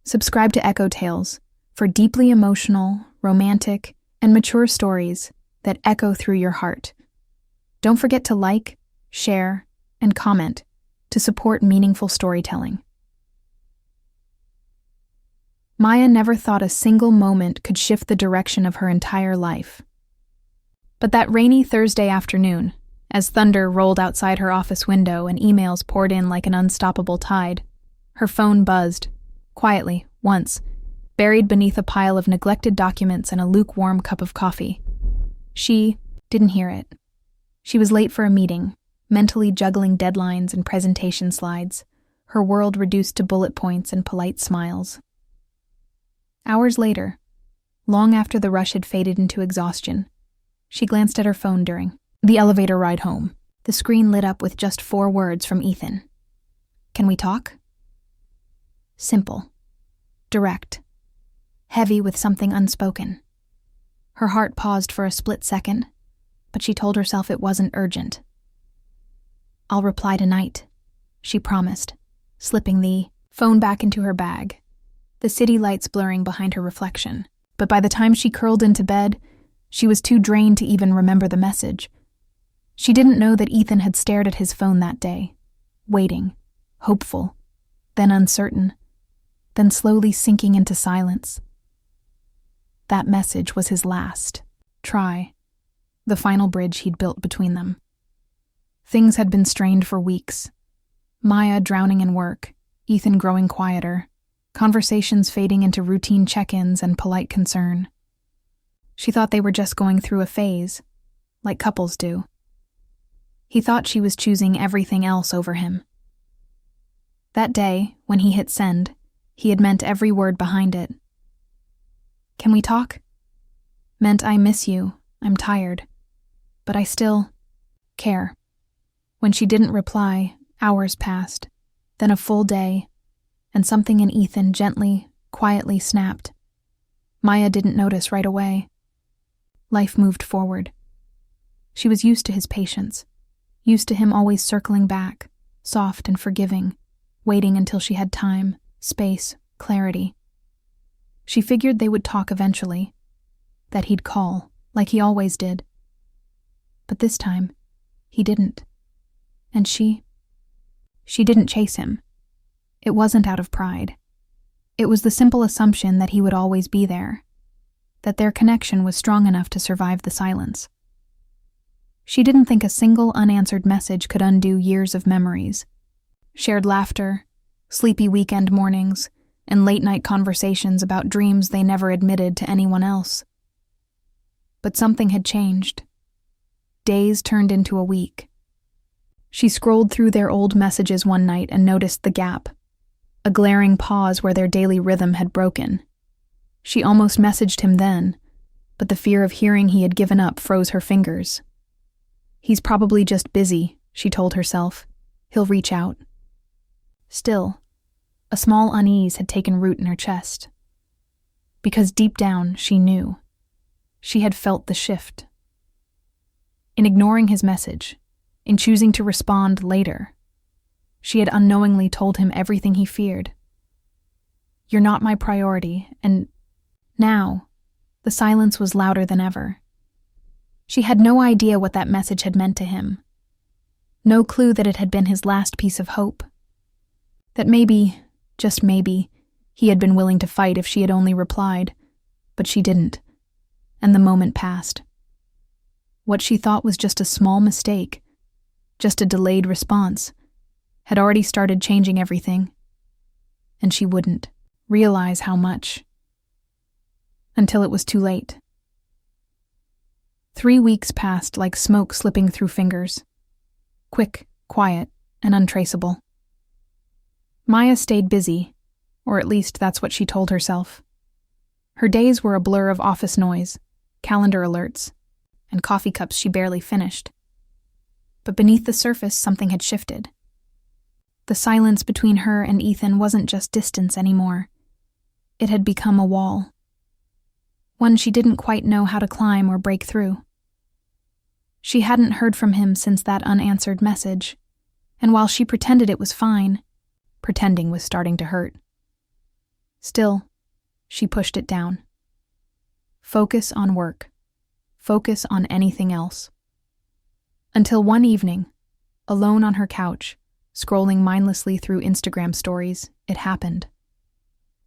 Subscribe to Echo Tales for deeply emotional, romantic, and mature stories that echo through your heart. Don't forget to like, share, and comment to support meaningful storytelling. Maya never thought a single moment could shift the direction of her entire life. But that rainy Thursday afternoon, as thunder rolled outside her office window and emails poured in like an unstoppable tide, her phone buzzed, quietly, once, buried beneath a pile of neglected documents and a lukewarm cup of coffee. She didn't hear it. She was late for a meeting, mentally juggling deadlines and presentation slides, her world reduced to bullet points and polite smiles. Hours later, long after the rush had faded into exhaustion, she glanced at her phone during the elevator ride home. The screen lit up with just 4 words from Ethan. "Can we talk?" Simple, direct, heavy with something unspoken. Her heart paused for a split second, but she told herself it wasn't urgent. "I'll reply tonight," she promised, slipping the phone back into her bag, the city lights blurring behind her reflection. But by the time she curled into bed, she was too drained to even remember the message. She didn't know that Ethan had stared at his phone that day, waiting, hopeful, then uncertain, then slowly sinking into silence. That message was his last try, the final bridge he'd built between them. Things had been strained for weeks. Maya drowning in work, Ethan growing quieter, conversations fading into routine check-ins and polite concern. She thought they were just going through a phase, like couples do. He thought she was choosing everything else over him. That day, when he hit send, he had meant every word behind it. "Can we talk?" meant "I miss you, I'm tired, but I still care." When she didn't reply, hours passed, then a full day, and something in Ethan gently, quietly snapped. Maya didn't notice right away. Life moved forward. She was used to his patience, used to him always circling back, soft and forgiving, waiting until she had time, space, clarity. She figured they would talk eventually, that he'd call, like he always did. But this time, he didn't. And she didn't chase him. It wasn't out of pride. It was the simple assumption that he would always be there, that their connection was strong enough to survive the silence. She didn't think a single unanswered message could undo years of memories, shared laughter, sleepy weekend mornings, and late-night conversations about dreams they never admitted to anyone else. But something had changed. Days turned into a week. She scrolled through their old messages one night and noticed the gap, a glaring pause where their daily rhythm had broken. She almost messaged him then, but the fear of hearing he had given up froze her fingers. "He's probably just busy," she told herself. "He'll reach out." Still, a small unease had taken root in her chest. Because deep down, she knew. She had felt the shift. In ignoring his message, in choosing to respond later, she had unknowingly told him everything he feared. "You're not my priority," and now, the silence was louder than ever. She had no idea what that message had meant to him. No clue that it had been his last piece of hope. That maybe, just maybe, he had been willing to fight if she had only replied, but she didn't, and the moment passed. What she thought was just a small mistake, just a delayed response, had already started changing everything, and she wouldn't realize how much. Until it was too late. 3 weeks passed like smoke slipping through fingers. Quick, quiet, and untraceable. Maya stayed busy, or at least that's what she told herself. Her days were a blur of office noise, calendar alerts, and coffee cups she barely finished. But beneath the surface, something had shifted. The silence between her and Ethan wasn't just distance anymore. It had become a wall. One she didn't quite know how to climb or break through. She hadn't heard from him since that unanswered message, and while she pretended it was fine, pretending was starting to hurt. Still, she pushed it down. Focus on work. Focus on anything else. Until one evening, alone on her couch, scrolling mindlessly through Instagram stories, it happened.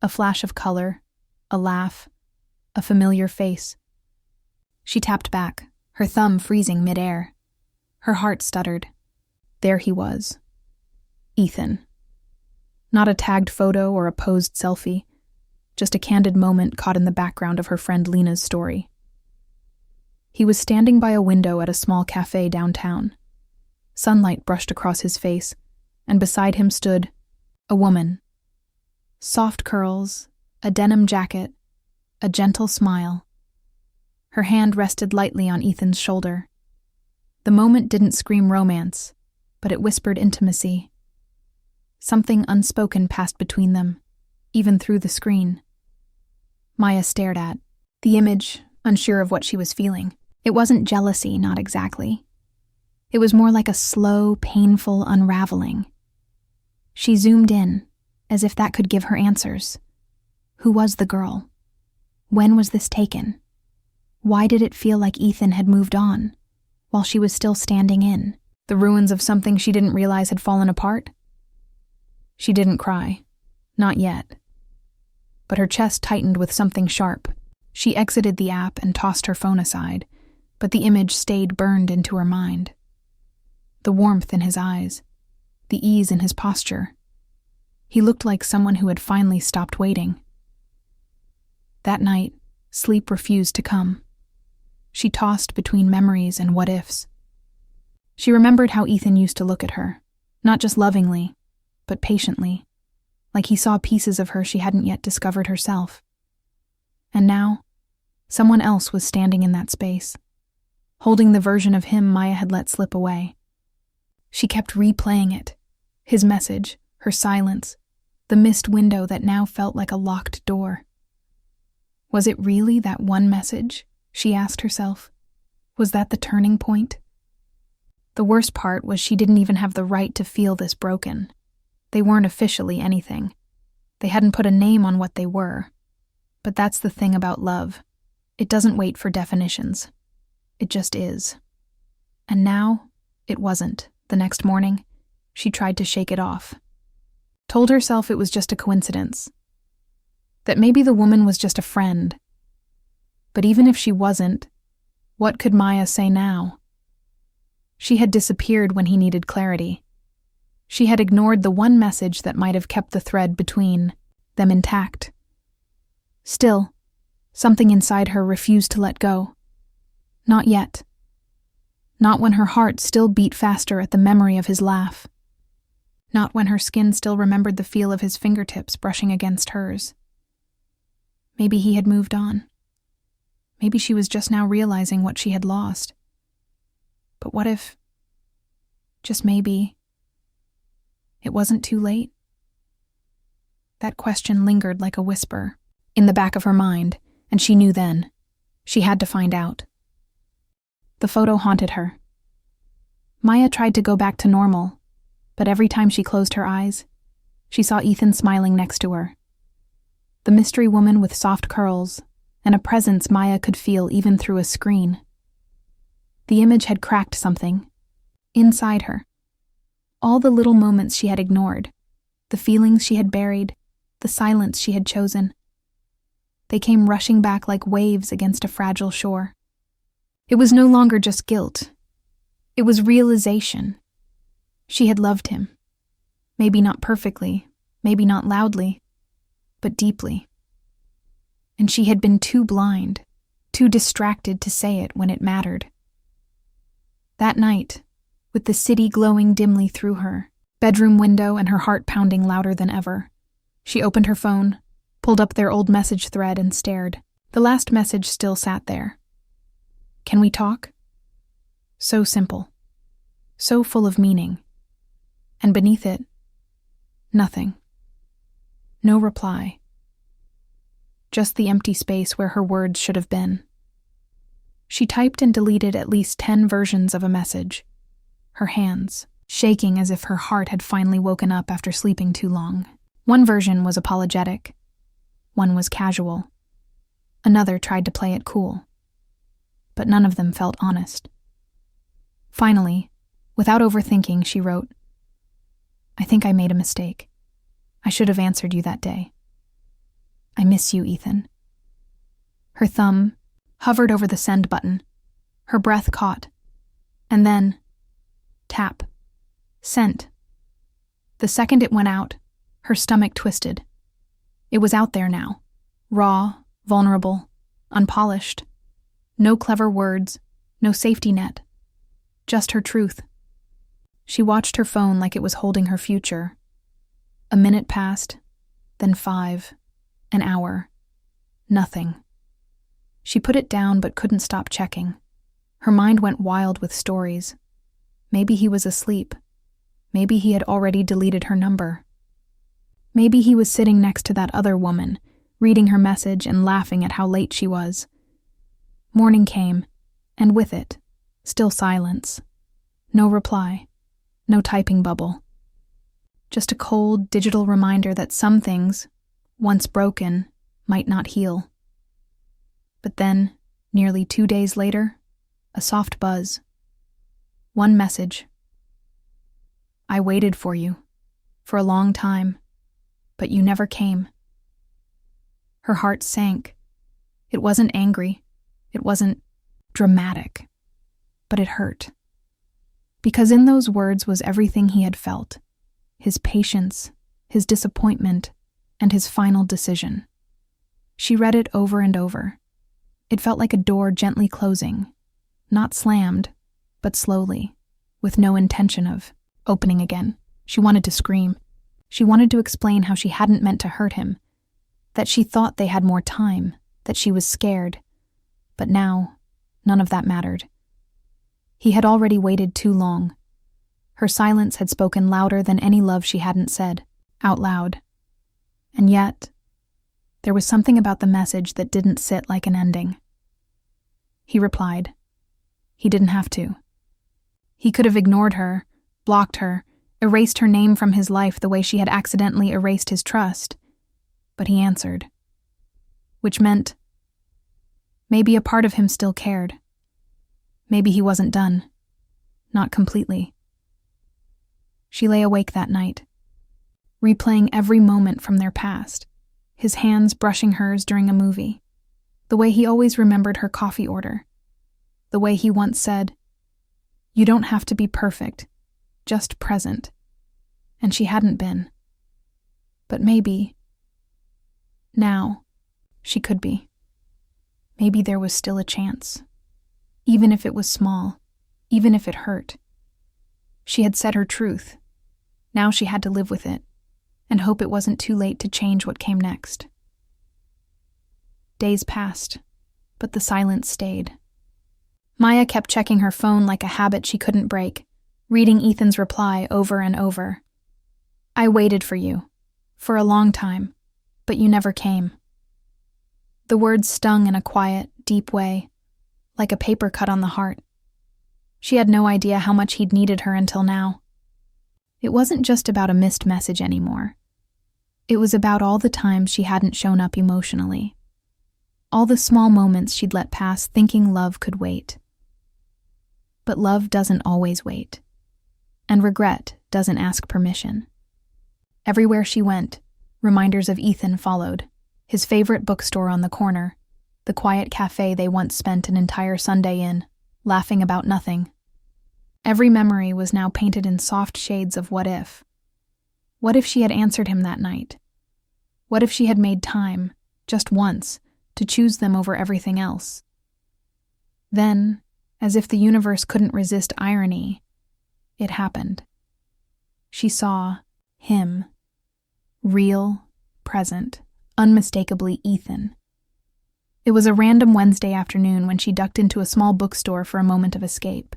A flash of color, a laugh, a familiar face. She tapped back, her thumb freezing midair. Her heart stuttered. There he was. Ethan. Not a tagged photo or a posed selfie, just a candid moment caught in the background of her friend Lena's story. He was standing by a window at a small cafe downtown. Sunlight brushed across his face, and beside him stood a woman. Soft curls, a denim jacket, a gentle smile. Her hand rested lightly on Ethan's shoulder. The moment didn't scream romance, but it whispered intimacy. Something unspoken passed between them, even through the screen. Maya stared at the image, unsure of what she was feeling. It wasn't jealousy, not exactly. It was more like a slow, painful unraveling. She zoomed in, as if that could give her answers. Who was the girl? When was this taken? Why did it feel like Ethan had moved on, while she was still standing in the ruins of something she didn't realize had fallen apart? She didn't cry. Not yet. But her chest tightened with something sharp. She exited the app and tossed her phone aside, but the image stayed burned into her mind. The warmth in his eyes, the ease in his posture. He looked like someone who had finally stopped waiting. That night, sleep refused to come. She tossed between memories and what-ifs. She remembered how Ethan used to look at her, not just lovingly, but patiently, like he saw pieces of her she hadn't yet discovered herself. And now, someone else was standing in that space, holding the version of him Maya had let slip away. She kept replaying it, his message, her silence, the missed window that now felt like a locked door. Was it really that one message? She asked herself. Was that the turning point? The worst part was she didn't even have the right to feel this broken. They weren't officially anything. They hadn't put a name on what they were. But that's the thing about love. It doesn't wait for definitions. It just is. And now, it wasn't. The next morning, she tried to shake it off. Told herself it was just a coincidence. That maybe the woman was just a friend. But even if she wasn't, what could Maya say now? She had disappeared when he needed clarity. She had ignored the one message that might have kept the thread between them intact. Still, something inside her refused to let go. Not yet. Not when her heart still beat faster at the memory of his laugh. Not when her skin still remembered the feel of his fingertips brushing against hers. Maybe he had moved on. Maybe she was just now realizing what she had lost. But what if, just maybe, it wasn't too late? That question lingered like a whisper in the back of her mind, and she knew then. She had to find out. The photo haunted her. Maya tried to go back to normal, but every time she closed her eyes, she saw Ethan smiling next to her. The mystery woman with soft curls, and a presence Maya could feel even through a screen. The image had cracked something, inside her. All the little moments she had ignored, the feelings she had buried, the silence she had chosen. They came rushing back like waves against a fragile shore. It was no longer just guilt. It was realization. She had loved him. Maybe not perfectly, maybe not loudly, but deeply. And she had been too blind, too distracted to say it when it mattered. That night, with the city glowing dimly through her bedroom window and her heart pounding louder than ever, she opened her phone, pulled up their old message thread and stared. The last message still sat there. Can we talk? So simple. So full of meaning. And beneath it, nothing. No reply. Just the empty space where her words should have been. She typed and deleted at least 10 versions of a message, her hands shaking as if her heart had finally woken up after sleeping too long. One version was apologetic. One was casual. Another tried to play it cool. But none of them felt honest. Finally, without overthinking, she wrote, "I think I made a mistake. I should have answered you that day. I miss you, Ethan." Her thumb hovered over the send button. Her breath caught. And then, tap. Sent. The second it went out, her stomach twisted. It was out there now. Raw, vulnerable, unpolished. No clever words, no safety net. Just her truth. She watched her phone like it was holding her future. A minute passed, then 5, an hour. Nothing. She put it down but couldn't stop checking. Her mind went wild with stories. Maybe he was asleep. Maybe he had already deleted her number. Maybe he was sitting next to that other woman, reading her message and laughing at how late she was. Morning came, and with it, still silence. No reply. No typing bubble. Just a cold, digital reminder that some things, once broken, might not heal. But then, nearly 2 days later, a soft buzz. One message. "I waited for you, for a long time, but you never came." Her heart sank. It wasn't angry. It wasn't dramatic. But it hurt. Because in those words was everything he had felt. His patience, his disappointment, and his final decision. She read it over and over. It felt like a door gently closing. Not slammed, but slowly, with no intention of opening again. She wanted to scream. She wanted to explain how she hadn't meant to hurt him, that she thought they had more time, that she was scared. But now, none of that mattered. He had already waited too long. Her silence had spoken louder than any love she hadn't said, out loud. And yet, there was something about the message that didn't sit like an ending. He replied. He didn't have to. He could have ignored her, blocked her, erased her name from his life the way she had accidentally erased his trust. But he answered. Which meant maybe a part of him still cared. Maybe he wasn't done. Not completely. She lay awake that night, replaying every moment from their past, his hands brushing hers during a movie, the way he always remembered her coffee order, the way he once said, "You don't have to be perfect, just present." And she hadn't been. But maybe, now, she could be. Maybe there was still a chance. Even if it was small, even if it hurt. She had said her truth. Now she had to live with it, and hope it wasn't too late to change what came next. Days passed, but the silence stayed. Maya kept checking her phone like a habit she couldn't break, reading Ethan's reply over and over. "I waited for you, for a long time, but you never came." The words stung in a quiet, deep way, like a paper cut on the heart. She had no idea how much he'd needed her until now. It wasn't just about a missed message anymore. It was about all the times she hadn't shown up emotionally. All the small moments she'd let pass thinking love could wait. But love doesn't always wait. And regret doesn't ask permission. Everywhere she went, reminders of Ethan followed. His favorite bookstore on the corner, the quiet cafe they once spent an entire Sunday in, laughing about nothing. Every memory was now painted in soft shades of what if. What if she had answered him that night? What if she had made time, just once, to choose them over everything else? Then, as if the universe couldn't resist irony, it happened. She saw him. Real, present, unmistakably Ethan. It was a random Wednesday afternoon when she ducked into a small bookstore for a moment of escape.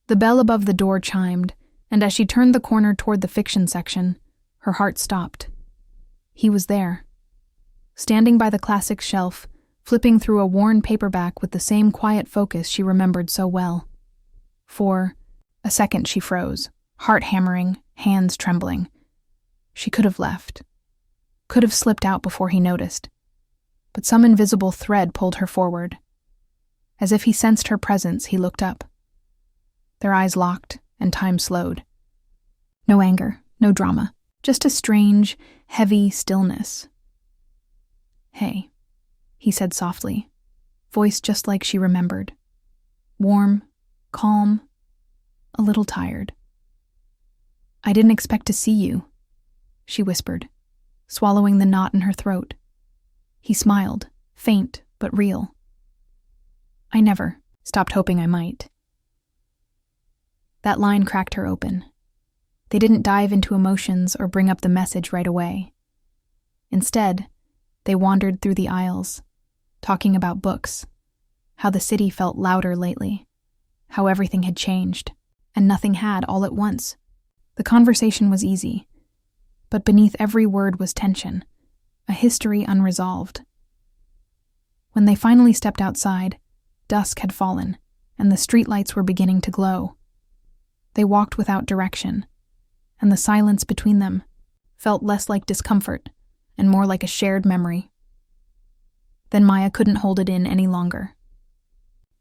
The bell above the door chimed, and as she turned the corner toward the fiction section, her heart stopped. He was there. Standing by the classics shelf, flipping through a worn paperback with the same quiet focus she remembered so well. For a second she froze, heart hammering, hands trembling. She could have left. could have slipped out before he noticed, but some invisible thread pulled her forward. As if he sensed her presence, he looked up. Their eyes locked, and time slowed. No anger, no drama, just a strange, heavy stillness. "Hey," he said softly, voice just like she remembered. Warm, calm, a little tired. "I didn't expect to see you," she whispered, swallowing the knot in her throat. He smiled, faint but real. "I never stopped hoping I might." That line cracked her open. They didn't dive into emotions or bring up the message right away. Instead, they wandered through the aisles, talking about books, how the city felt louder lately, how everything had changed, and nothing had all at once. The conversation was easy, but beneath every word was tension, a history unresolved. When they finally stepped outside, dusk had fallen, and the streetlights were beginning to glow. They walked without direction, and the silence between them felt less like discomfort and more like a shared memory. Then Maya couldn't hold it in any longer.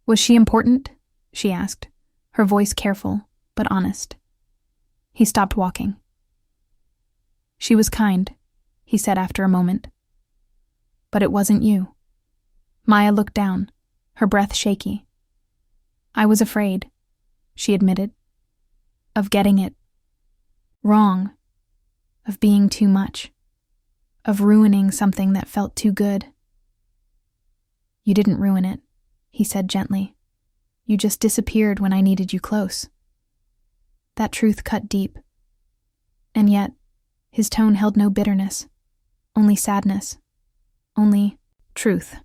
"Was she important?" she asked, her voice careful but honest. He stopped walking. "She was kind," he said after a moment. "But it wasn't you." Maya looked down, her breath shaky. "I was afraid," she admitted, "of getting it wrong, of being too much, of ruining something that felt too good." "You didn't ruin it," he said gently. "You just disappeared when I needed you close." That truth cut deep. And yet, his tone held no bitterness, only sadness, only truth.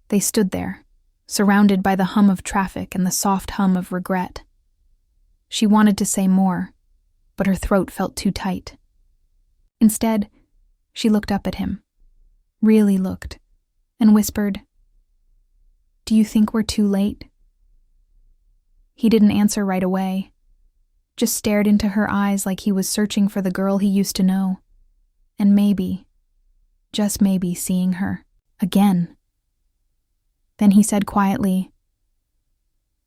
They stood there, surrounded by the hum of traffic and the soft hum of regret. She wanted to say more, but her throat felt too tight. Instead, she looked up at him, really looked, and whispered, "Do you think we're too late?" He didn't answer right away, just stared into her eyes like he was searching for the girl he used to know, and maybe, just maybe, seeing her again. Then he said quietly,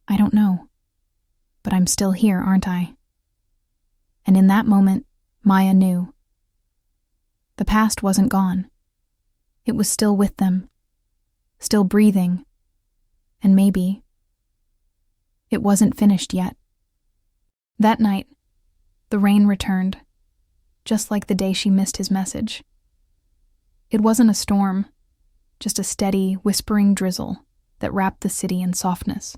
"I don't know, but I'm still here, aren't I?" And in that moment, Maya knew. The past wasn't gone. It was still with them, still breathing, and maybe it wasn't finished yet. That night, the rain returned, just like the day she missed his message. It wasn't a storm, just a steady, whispering drizzle that wrapped the city in softness.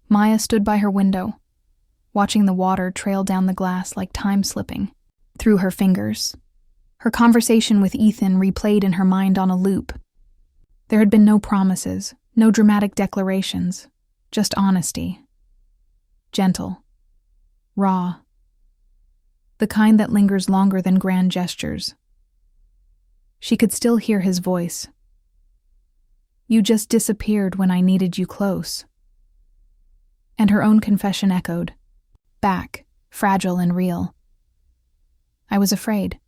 Maya stood by her window, watching the water trail down the glass like time slipping through her fingers. Her conversation with Ethan replayed in her mind on a loop. There had been no promises, no dramatic declarations, just honesty. Gentle. Raw. The kind that lingers longer than grand gestures. She could still hear his voice. "You just disappeared when I needed you close." And her own confession echoed, back, fragile and real. "I was afraid."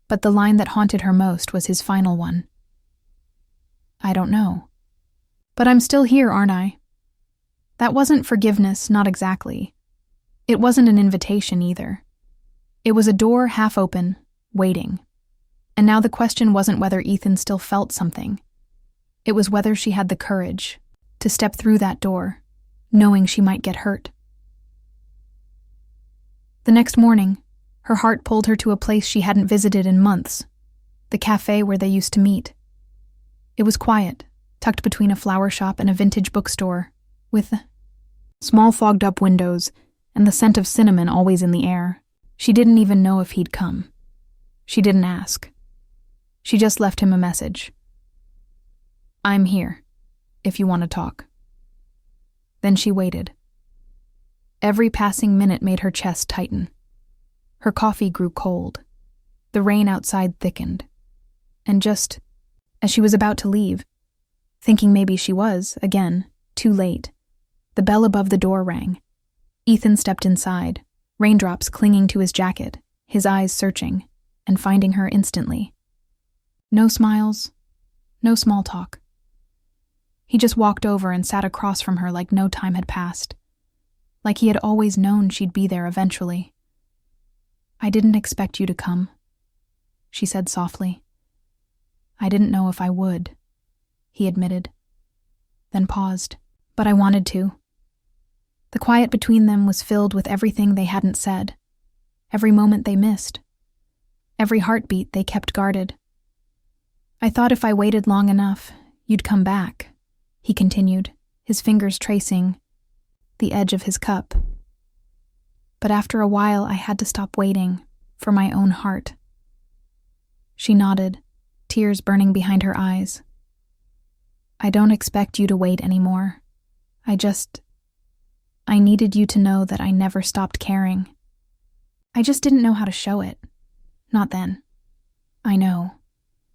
But the line that haunted her most was his final one. "I don't know. But I'm still here, aren't I?" That wasn't forgiveness, not exactly. It wasn't an invitation either. It was a door half open, waiting. And now the question wasn't whether Ethan still felt something. It was whether she had the courage to step through that door, knowing she might get hurt. The next morning, her heart pulled her to a place she hadn't visited in months, the cafe where they used to meet. It was quiet, tucked between a flower shop and a vintage bookstore, with small fogged-up windows and the scent of cinnamon always in the air. She didn't even know if he'd come. She didn't ask. She just left him a message. "I'm here, if you want to talk." Then she waited. Every passing minute made her chest tighten. Her coffee grew cold. The rain outside thickened. And just as she was about to leave, thinking maybe she was, again, too late, the bell above the door rang. Ethan stepped inside, raindrops clinging to his jacket, his eyes searching. and finding her instantly. No smiles, no small talk. He just walked over and sat across from her like no time had passed, like he had always known she'd be there eventually. "I didn't expect you to come," she said softly. "I didn't know if I would," he admitted, then paused. "But I wanted to." The quiet between them was filled with everything they hadn't said, every moment they missed, every heartbeat they kept guarded. "I thought if I waited long enough, you'd come back," he continued, his fingers tracing the edge of his cup. "But after a while, I had to stop waiting for my own heart." She nodded, tears burning behind her eyes. "I don't expect you to wait anymore. I needed you to know that I never stopped caring. I just didn't know how to show it. Not then." "I know,"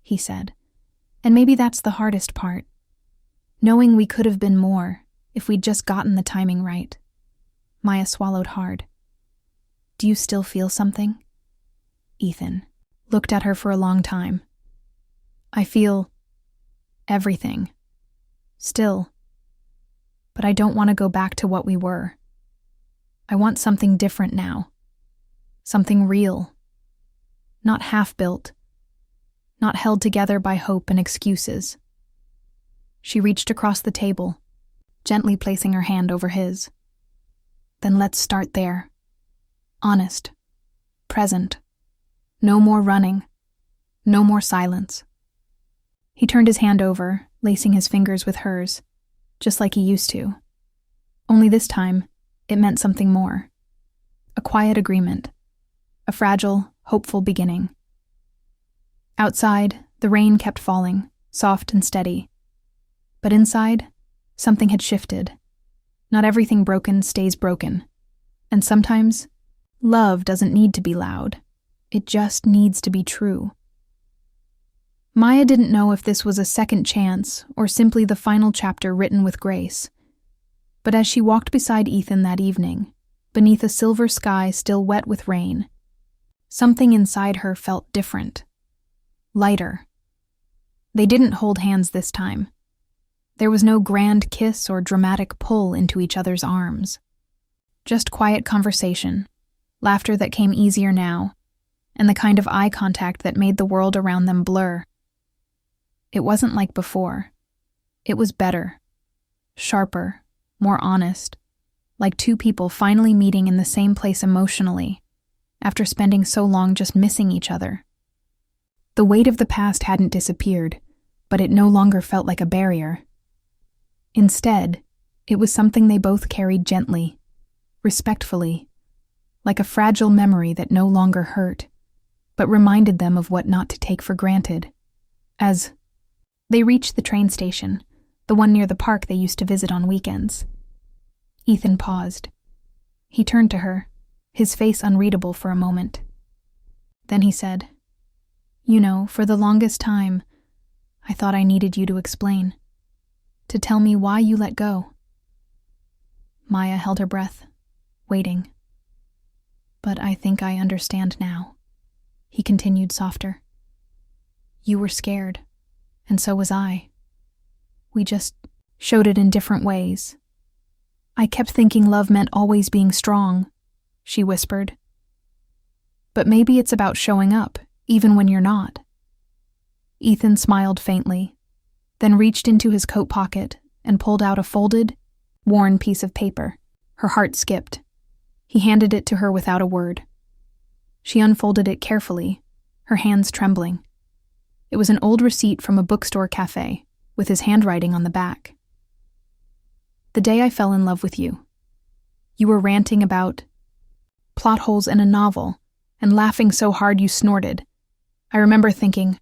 he said. "And maybe that's the hardest part. Knowing we could have been more if we'd just gotten the timing right." Maya swallowed hard. "Do you still feel something?" Ethan looked at her for a long time. "I feel everything. Still. But I don't want to go back to what we were. I want something different now. Something real. Not half-built. Not held together by hope and excuses." She reached across the table, gently placing her hand over his. "Then let's start there. Honest. Present. No more running. No more silence." He turned his hand over, lacing his fingers with hers, just like he used to. Only this time, it meant something more. A quiet agreement. A fragile, hopeful beginning. Outside, the rain kept falling, soft and steady. But inside, something had shifted. Not everything broken stays broken. And sometimes, love doesn't need to be loud. It just needs to be true. Maya didn't know if this was a second chance or simply the final chapter written with grace. But as she walked beside Ethan that evening, beneath a silver sky still wet with rain, something inside her felt different. Lighter. They didn't hold hands this time. There was no grand kiss or dramatic pull into each other's arms. Just quiet conversation, laughter that came easier now, and the kind of eye contact that made the world around them blur. It wasn't like before. It was better, sharper, more honest, like two people finally meeting in the same place emotionally, after spending so long just missing each other. The weight of the past hadn't disappeared, but it no longer felt like a barrier. Instead, it was something they both carried gently, respectfully, like a fragile memory that no longer hurt, but reminded them of what not to take for granted. As they reached the train station, the one near the park they used to visit on weekends, Ethan paused. He turned to her, his face unreadable for a moment. Then he said, "You know, for the longest time, I thought I needed you to explain, to tell me why you let go." Maya held her breath, waiting. "But I think I understand now," he continued softer. "You were scared, and so was I. We just showed it in different ways. I kept thinking love meant always being strong," she whispered. "But maybe it's about showing up, even when you're not." Ethan smiled faintly, then reached into his coat pocket and pulled out a folded, worn piece of paper. Her heart skipped. He handed it to her without a word. She unfolded it carefully, her hands trembling. It was an old receipt from a bookstore cafe, with his handwriting on the back. "The day I fell in love with you. You were ranting about plot holes in a novel and laughing so hard you snorted. I remember thinking,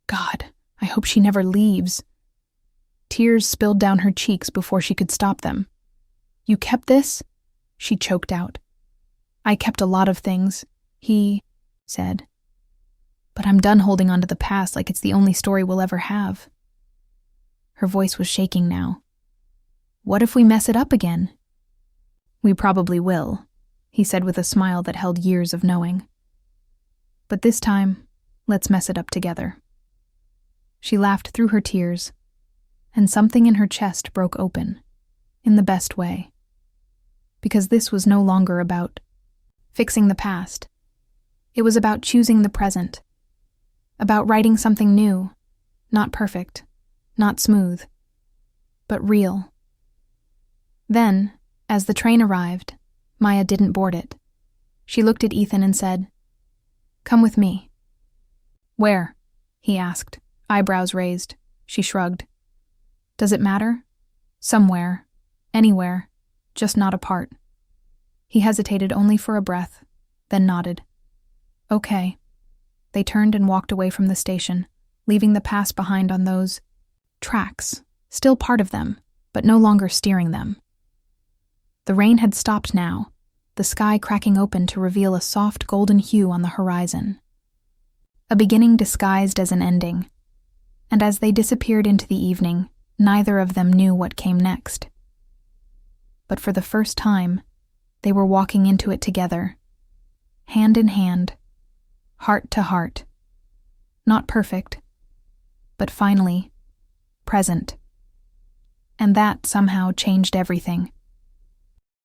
God, I hope she never leaves." Tears spilled down her cheeks before she could stop them. "You kept this?" she choked out. "I kept a lot of things," he said. "But I'm done holding on to the past like it's the only story we'll ever have." Her voice was shaking now. "What if we mess it up again?" "We probably will," he said with a smile that held years of knowing. "But this time, Let's mess it up together." She laughed through her tears, and something in her chest broke open, in the best way. Because this was no longer about fixing the past. It was about choosing the present, about writing something new, not perfect, not smooth, but real. Then, as the train arrived, Maya didn't board it. She looked at Ethan and said, "Come with me." "Where?" he asked, eyebrows raised. She shrugged. "Does it matter?" "Somewhere. Anywhere. Just not apart." He hesitated only for a breath, then nodded. "Okay." They turned and walked away from the station, leaving the past behind on those tracks, still part of them, but no longer steering them. The rain had stopped now, the sky cracking open to reveal a soft golden hue on the horizon. A beginning disguised as an ending, and as they disappeared into the evening, neither of them knew what came next. But for the first time, they were walking into it together, hand in hand, heart to heart. Not perfect, but finally, present. And that somehow changed everything.